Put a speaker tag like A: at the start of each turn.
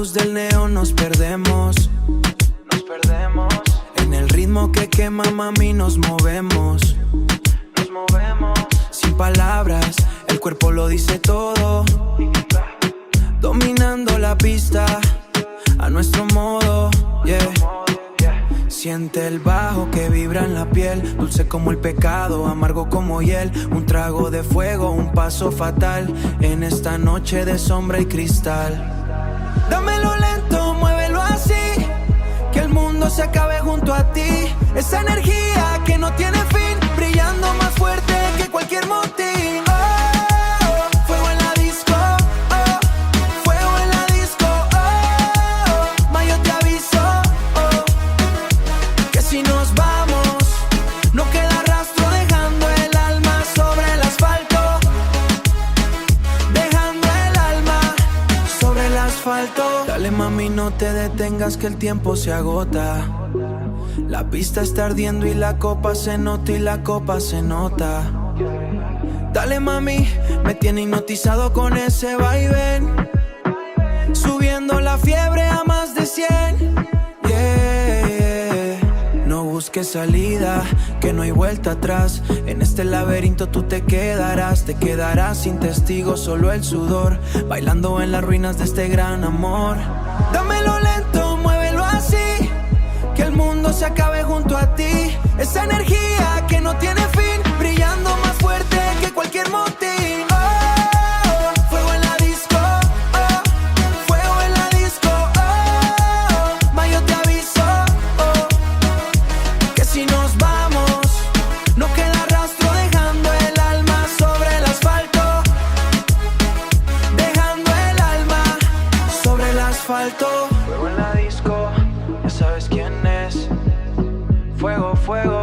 A: luz del neón nos perdemos. En el ritmo que quema, mami, nos movemos. Sin palabras, el cuerpo lo dice todo. Dominando la pista a nuestro modo, yeah. Siente el bajo que vibra en la piel, dulce como el pecado, amargo como hiel. Un trago de fuego, un paso fatal en esta noche de sombra y cristal. Dámelo lento, muévelo así, que el mundo se acabe junto a ti. Esa energía que no tiene fin, brillando más fuerte que cualquier motín. Fuego en la disco, fuego en la disco, ma, yo te aviso, que si nos vamos, no queda rastro, dejando el alma sobre el asfalto. Dejando el alma sobre el asfalto. Dale, mami, no te detengas, que el tiempo se agota. La pista está ardiendo y la copa se nota, y la copa se nota. Dale, mami, me tiene hipnotizado con ese vaivén, subiendo la fiebre a más de 100. Yeah. No busques salida, que no hay vuelta atrás. En este laberinto tú te quedarás sin testigos, solo el sudor, bailando en las ruinas de este gran amor. Dámelo lento, muévelo así, que el mundo se acabe junto a ti. Esa energía que no tiene fin, brillando más fuerte que cualquier motín. Fuego en la disco, fuego en la disco, ma, yo te aviso, que si nos vamos, no queda rastro, dejando el alma sobre el asfalto. Dejando el alma sobre el asfalto. Fuego en la disco, ya sabes quién es. Fuego, fuego.